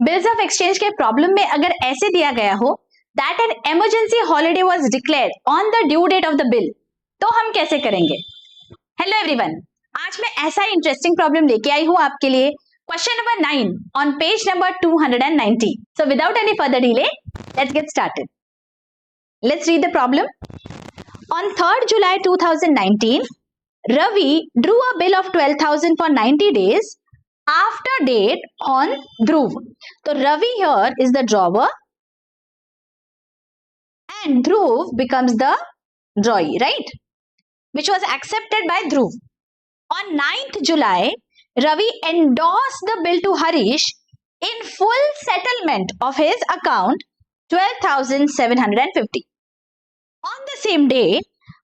Bills of exchange के problem में अगर ऐसे दिया गया हो that an emergency holiday was declared on the due date of the bill, तो हम कैसे करेंगे? हेलो एवरीवन, आज मैं ऐसा इंटरेस्टिंग प्रॉब्लम लेके आई हूं आपके लिए। Question number 9 on page number 290। So without any further delay let's get started. Let's read the problem. On 3rd July 2019, Ravi drew a bill of 12,000 for 90 days after date on Dhruv. So Ravi here is the drawer and Dhruv becomes the drawee, right? Which was accepted by Dhruv. On 9th July, Ravi endorsed the bill to Harish in full settlement of his account 12,750. On the same day,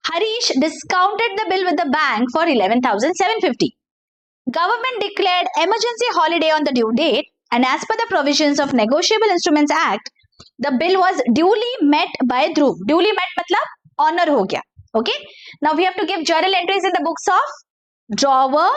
Harish discounted the bill with the bank for 11,750. Government declared emergency holiday on the due date, and as per the provisions of Negotiable Instruments Act, the bill was duly met by Dhruv. Duly met मतलब honor हो गया. Okay. Now we have to give journal entries in the books of drawer,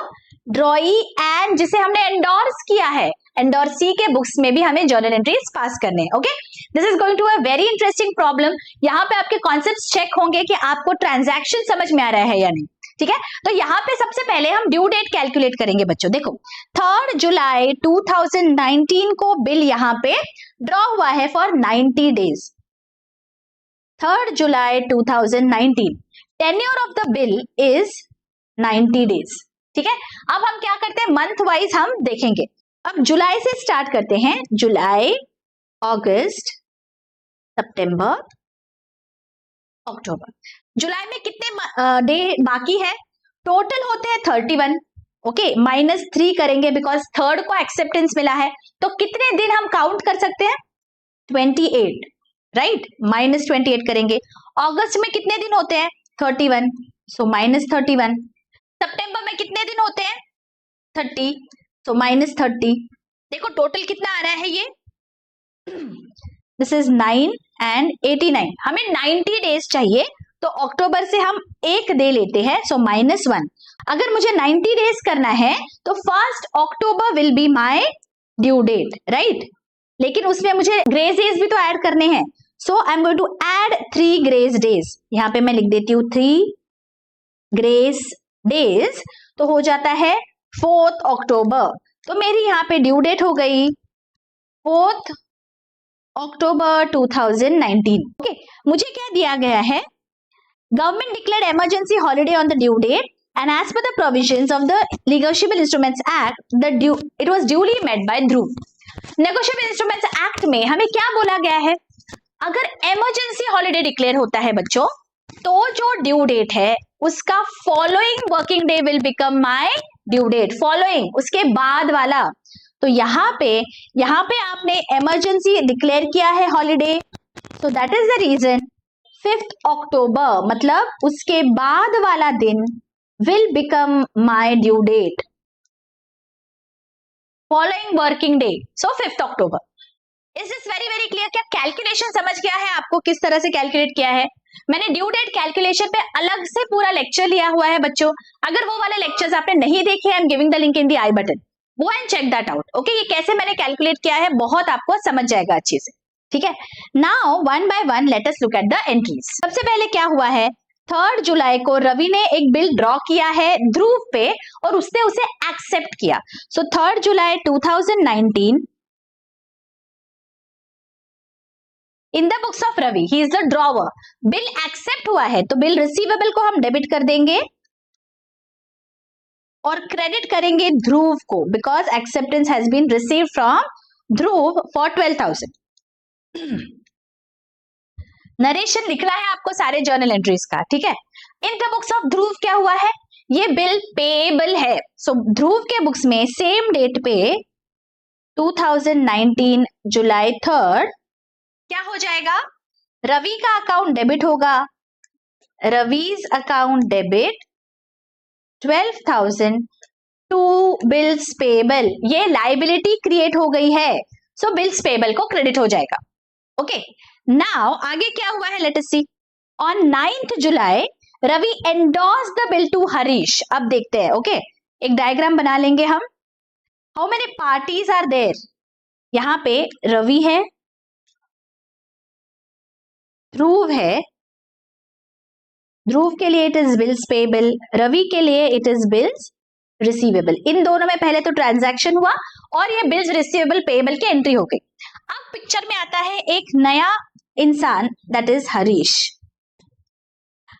drawee and जिसे हमने endorse किया है, endorsee के books में भी हमें journal entries पास करने हैं. Okay. This is going to a very interesting problem. यहाँ पे आपके concepts check होंगे कि आपको transaction समझ में आ रहा है या नहीं. ठीक है, तो यहाँ पे सबसे पहले हम ड्यू डेट कैलकुलेट करेंगे बच्चों। देखो 3rd July 2019 को बिल यहाँ पे ड्रॉ हुआ है for 90 days. 3rd July 2019, tenure of the bill is 90 days. ठीक है, अब हम क्या करते हैं, मंथ वाइज हम देखेंगे। अब जुलाई से स्टार्ट करते हैं, जुलाई, अगस्त, सितंबर, अक्टूबर। जुलाई में कितने डे बाकी है? टोटल होते हैं 31। ओके, -3 करेंगे बिकॉज 3rd को एक्सेप्टेंस मिला है, तो कितने दिन हम काउंट कर सकते हैं? 28, राइट, -28 करेंगे। अगस्त में कितने दिन होते हैं? 31, सो -31। सितंबर में कितने दिन होते हैं? 30, सो -30। देखो टोटल कितना आ रहा है ये, दिस इज 9 and 89। हमें 90 डेज चाहिए, तो अक्टूबर से हम एक डे लेते हैं, सो -1। अगर मुझे 90 डेज करना है तो 1st October will be my due date, right. लेकिन उसमें मुझे ग्रेस डेज भी तो ऐड करने हैं, so I am going to add 3 grace days. यहां पे मैं लिख देती हूँ 3 ग्रेस डेज, तो हो जाता है 4th October। तो मेरी यहाँ पे ड्यू डेट हो गई 4th October 2019। ओके, मुझे क्या दिया गया है, government declared emergency holiday on the due date and as per the provisions of the negotiable instruments act the due it was duly met by Dhruv. Negotiable instruments act में हमें क्या बोला गया है, अगर इमरजेंसी हॉलीडे डिक्लेयर होता है बच्चों, तो जो ड्यू डेट है उसका following working day will become my due date. Following, उसके बाद वाला। तो यहाँ पे आपने इमरजेंसी डिक्लेयर किया है holiday, so that is the reason 5th October मतलब उसके बाद वाला दिन will become my due date, following working day, so 5th October। Is this very very clear? क्या कैलकुलेशन समझ गया है आपको, किस तरह से कैलकुलेट किया है? मैंने ड्यू डेट कैलकुलेशन पे अलग से पूरा लेक्चर लिया हुआ है बच्चों। अगर वो वाले लेक्चर्स आपने नहीं देखे, I am giving the link in the I button, go and check that out. Okay, ये कैसे मैंने कैलकुलेट किया है बहुत आपको समझ जाएगा अच्छे से। ठीक है, now one by one let us look at the entries. सबसे पहले क्या हुआ है, 3rd July को रवि ने एक बिल ड्रॉ किया है ध्रुव पे और उसने उसे एक्सेप्ट किया। So 3rd July 2019 in the books of Ravi, he is the drawer. Bill accept हुआ है तो बिल रिसीवेबल को हम डेबिट कर देंगे और क्रेडिट करेंगे ध्रुव को, because acceptance has been received from Dhruv for 12,000। Narration लिख रहा है आपको सारे जर्नल एंट्रीज का। ठीक है, इन द बुक्स ऑफ ध्रुव क्या हुआ है, ये बिल पेएबल है। सो ध्रुव के बुक्स में सेम डेट पे 2019 जुलाई 3rd क्या हो जाएगा, रवि का अकाउंट डेबिट होगा, Ravi's account debit 12,000 to bills payable. ये लाइबिलिटी क्रिएट हो गई है, सो बिल्स पेएबल को क्रेडिट हो जाएगा। ओके, नाउ आगे क्या हुआ है, let us see. On 9th July Ravi endorse the bill to Harish. अब देखते हैं, ओके, एक डायग्राम बना लेंगे हम। How many parties are there, यहाँ पे रवि है, ध्रुव है, ध्रुव के लिए it is bills payable, Ravi के लिए इट इज बिल्स रिसीवेबल। इन दोनों में पहले तो ट्रांजैक्शन हुआ और ये बिल्स रिसीवेबल पेबल की एंट्री हो गई। अब पिक्चर में आता है एक नया इंसान, that is Harish.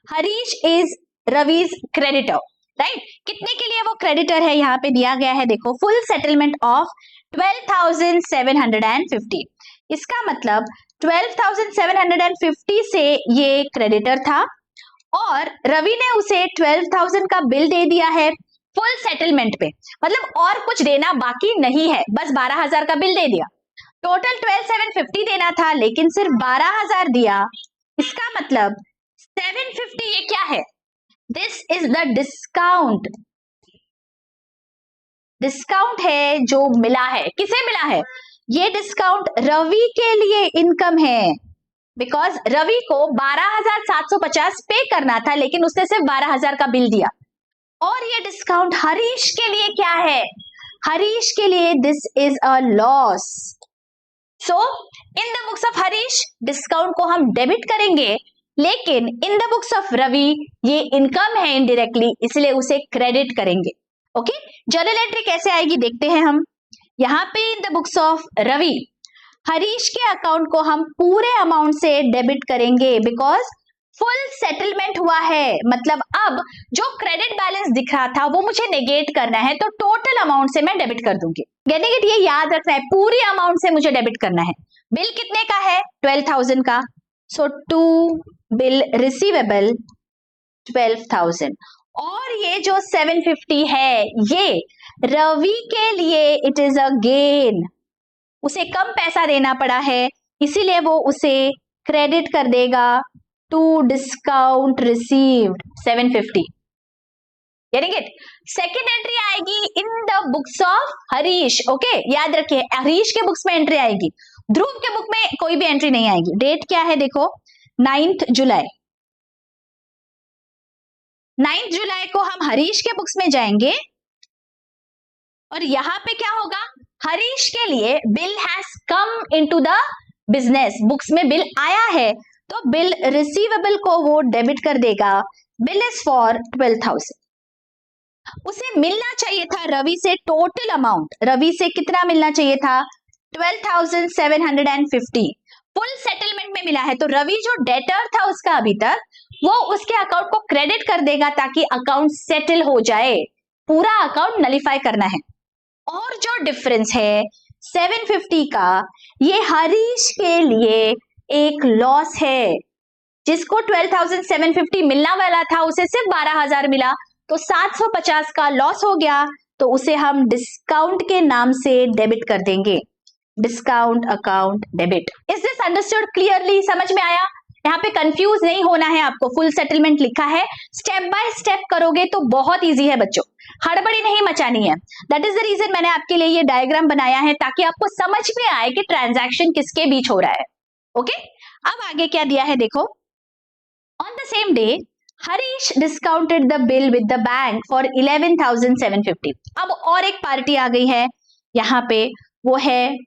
Harish is Ravi's creditor, right. कितने के लिए वो क्रेडिटर है, यहाँ पे दिया गया है, देखो, फुल सेटलमेंट ऑफ 12,750। इसका मतलब 12,750 से ये क्रेडिटर था और रवि ने उसे 12,000 का बिल दे दिया है फुल सेटलमेंट पे, मतलब और कुछ देना बाकी नहीं है, बस 12,000 का बिल दे दिया। टोटल 12,750 देना था लेकिन सिर्फ 12,000 दिया। इसका मतलब 750 ये क्या है, this is the discount. Discount है जो मिला है, किसे मिला है, ये डिस्काउंट रवि के लिए इनकम है, बिकॉज रवि को 12,750 पे करना था लेकिन उसने सिर्फ 12,000 का बिल दिया। और ये डिस्काउंट हरीश के लिए क्या है, हरीश के लिए this is a loss. So in the books of Harish discount को हम डेबिट करेंगे, लेकिन in the books of Ravi ये इनकम है इनडायरेक्टली, इसलिए उसे क्रेडिट करेंगे। ओके, जर्नल एंट्री कैसे आएगी देखते हैं हम। यहाँ पे in the books of Ravi Harish के अकाउंट को हम पूरे अमाउंट से डेबिट करेंगे, बिकॉज फुल सेटलमेंट हुआ है, मतलब अब जो क्रेडिट बैलेंस दिख रहा था वो मुझे नेगेट करना है, तो टोटल अमाउंट से मैं डेबिट कर दूंगी। गेटिंग इट, ये याद रखना है, पूरी अमाउंट से मुझे डेबिट करना है। बिल कितने का है, 12,000 का, सो टू बिल रिसीवेबल 12,000, और ये जो 750 है ये रवि के लिए इट इज अ गेन, उसे कम पैसा देना पड़ा है इसीलिए वो उसे क्रेडिट कर देगा to discount received 750। Getting it? Second entry आएगी in the books of Harish. Okay, याद रखिए हरीश के बुक्स में एंट्री आएगी, ध्रुव के बुक में कोई भी एंट्री नहीं आएगी। डेट क्या है देखो, 9 जुलाई। 9 जुलाई को हम हरीश के बुक्स में जाएंगे और यहां पे क्या होगा, हरीश के लिए bill has come into the business, books में बिल आया है तो बिल रिसीवेबल को वो डेबिट कर देगा। Bill is for 12,000। उसे मिलना चाहिए था रवि से टोटल अमाउंट, रवि से कितना मिलना चाहिए था, 12,750। फुल सेटलमेंट में मिला है तो रवि जो डेटर था उसका अभी तक, वो उसके अकाउंट को क्रेडिट कर देगा ताकि अकाउंट सेटल हो जाए, पूरा अकाउंट नलिफाई करना है। और जो डिफरेंस है 750 का, ये हरीश के लिए एक लॉस है, जिसको 12,750 मिलना वाला था उसे सिर्फ 12,000 मिला, तो 750 का लॉस हो गया, तो उसे हम डिस्काउंट के नाम से डेबिट कर देंगे, discount account debit. Is this understood clearly, समझ में आया? यहाँ पे कंफ्यूज नहीं होना है आपको, फुल सेटलमेंट लिखा है, स्टेप बाय स्टेप करोगे तो बहुत इजी है बच्चों, हड़बड़ी नहीं मचानी है। दैट इज द रीजन मैंने आपके लिए ये डायग्राम बनाया है, ताकि आपको समझ में आए कि ट्रांजैक्शन किसके बीच हो रहा है। ओके, अब आगे क्या दिया है देखो, on the same day Harish discounted the bill with the bank for 11,750। अब और एक पार्टी आ गई है यहाँ पे, वो है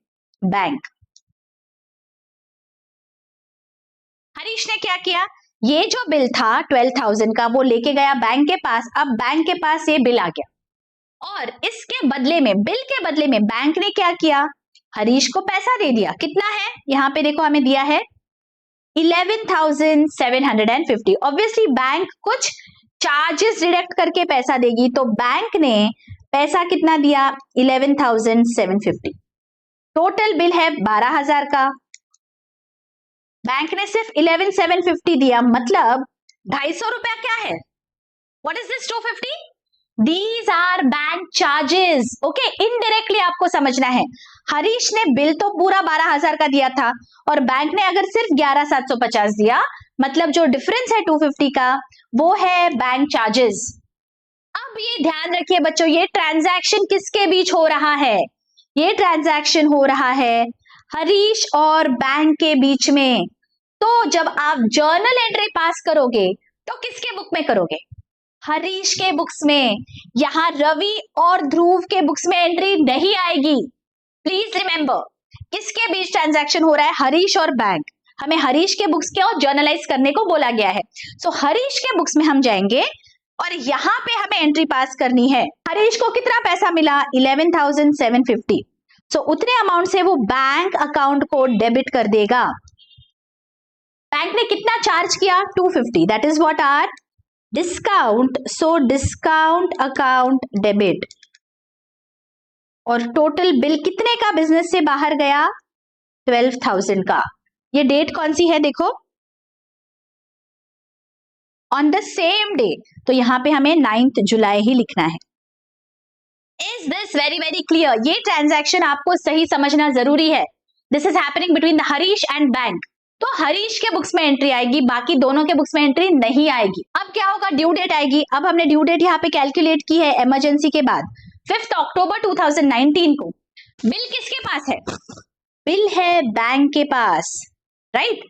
बैंक। हरीश ने क्या किया, ये जो बिल था 12,000 का वो लेके गया बैंक के पास। अब बैंक के पास ये बिल आ गया और इसके बदले में, बिल के बदले में बैंक ने क्या किया, हरीश को पैसा दे दिया। कितना है यहाँ पे देखो, हमें दिया है 11,750। ऑब्वियसली बैंक कुछ चार्जेस डिडक्ट करके पैसा देगी, तो बैंक ने पैसा कितना दिया, 11,750। टोटल बिल है 12,000 का, बैंक ने सिर्फ 11,750 दिया, मतलब 250 रुपया क्या है, what is this 250? These are bank charges. Okay, indirectly आपको समझना है, हरीश ने बिल तो पूरा 12,000 का दिया था और बैंक ने अगर सिर्फ 11,750 दिया, मतलब जो डिफरेंस है 250 का वो है बैंक चार्जेस। अब ये ध्यान रखिए बच्चों, ये ट्रांजैक्शन किसके बीच हो रहा है, ये ट्रांजैक्शन हो रहा है हरीश और बैंक के बीच में। तो जब आप जर्नल एंट्री पास करोगे तो किसके बुक में करोगे, हरीश के बुक्स में। यहां रवि और ध्रुव के बुक्स में एंट्री नहीं आएगी, प्लीज रिमेंबर, किसके बीच ट्रांजैक्शन हो रहा है? हरीश और बैंक। हमें हरीश के बुक्स को जर्नलाइज करने को बोला गया है। सो हरीश के बुक्स में हम जाएंगे और यहाँ पे हमें एंट्री पास करनी है। हरीश को कितना पैसा मिला? 11,750। सो उतने अमाउंट से वो बैंक अकाउंट को डेबिट कर देगा। बैंक ने कितना चार्ज किया? 250। That is what are discount. So discount account debit. और टोटल बिल कितने का बिजनेस से बाहर गया? 12,000 का। ये डेट कौन सी है? देखो, ऑन द सेम डे। तो यहां पे हमें 9 जुलाई ही लिखना है। Is this very very clear? ये ट्रांजैक्शन आपको सही समझना जरूरी है। This is happening between the Harish and bank. तो हरीश के बुक्स में एंट्री आएगी, बाकी दोनों के बुक्स में एंट्री नहीं आएगी। अब क्या होगा? ड्यू डेट आएगी। अब हमने ड्यू डेट यहाँ पे कैलकुलेट की है इमरजेंसी के बाद 5 अक्टूबर 2019 को। बिल किसके पास है? बिल है बैंक के पास, राइट?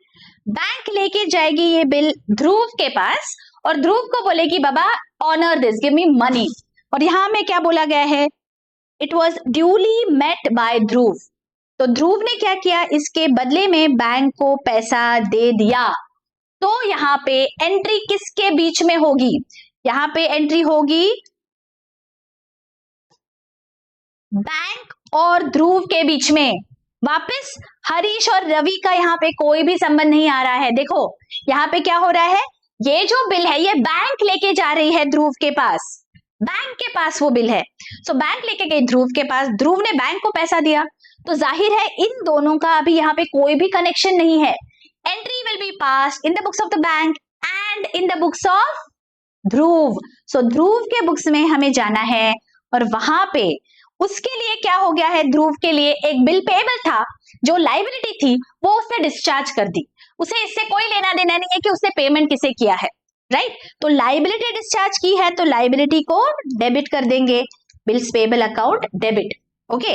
बैंक लेके जाएगी ये बिल ध्रुव के पास और ध्रुव को बोलेगी बाबा honour this, give me money. और यहां में क्या बोला गया है? It was duly met by Dhruv. तो ध्रुव ने क्या किया? इसके बदले में बैंक को पैसा दे दिया। तो यहाँ पे एंट्री किसके बीच में होगी? यहाँ पे एंट्री होगी बैंक और ध्रुव के बीच में। वापस हरीश और रवि का यहाँ पे कोई भी संबंध नहीं आ रहा है। देखो यहाँ पे क्या हो रहा है? ये जो बिल है ये बैंक लेके जा रही है ध्रुव के पास। बैंक के पास वो बिल है। सो बैंक लेके गई ध्रुव के पास, ध्रुव ने बैंक को पैसा दिया। तो जाहिर है इन दोनों का अभी यहाँ पे कोई भी कनेक्शन नहीं है। Entry will be passed in the books of the bank and in the books of Dhruv. So Dhruv के बुक्स में हमें जाना है और वहां पे उसके लिए क्या हो गया है? ध्रुव के लिए एक बिल पेएबल था, जो लाइबिलिटी थी वो उसने डिस्चार्ज कर दी। उसे इससे कोई लेना देना नहीं है कि उसने पेमेंट किसे किया है, राइट? तो लाइबिलिटी डिस्चार्ज की है तो लाइबिलिटी को डेबिट कर देंगे। Bills payable account debit. Okay,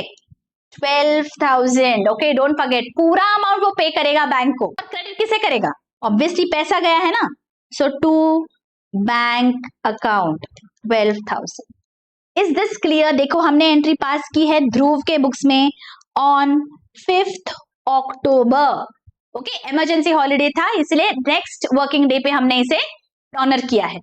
12,000। Okay, don't forget, पूरा अमाउंट वो पे करेगा बैंक को। और क्रेडिट किसे करेगा? ऑब्वियसली पैसा गया है ना। So to bank account 12,000। Is this clear? देखो हमने एंट्री पास की है ध्रुव के बुक्स में on 5 October. Okay, emergency holiday था इसलिए नेक्स्ट वर्किंग डे पे हमने इसे ऑनर किया है।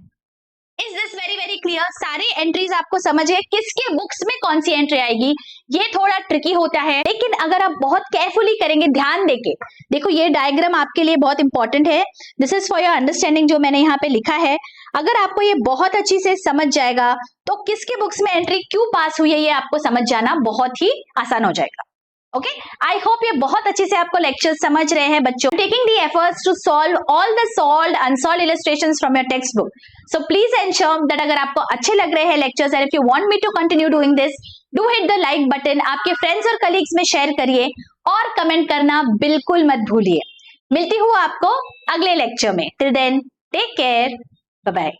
Is this very very clear? सारी एंट्रीज आपको समझ है किसके बुक्स में कौन सी एंट्री आएगी। ये थोड़ा ट्रिकी होता है, लेकिन अगर आप बहुत केयरफुली करेंगे, ध्यान देके देखो, ये डायग्राम आपके लिए बहुत इंपॉर्टेंट है। This is for your understanding, जो मैंने यहाँ पे लिखा है। अगर आपको ये बहुत अच्छी से समझ जाएगा तो किसके बुक्स में एंट्री क्यों पास हुई है ये आपको समझ जाना बहुत ही आसान हो जाएगा। ओके, आई होप ये बहुत अच्छे से आपको लेक्चर समझ रहे हैं बच्चों। Taking the efforts to solve all the solved unsolved illustrations from your textbook. So please ensure that अगर आपको अच्छे लग रहे हैं lectures and if you want me to continue doing this, do hit the like button. आपके friends और colleagues में share करिए और कमेंट करना बिल्कुल मत भूलिए। मिलती हूँ आपको अगले लेक्चर में। Till then take care, bye bye.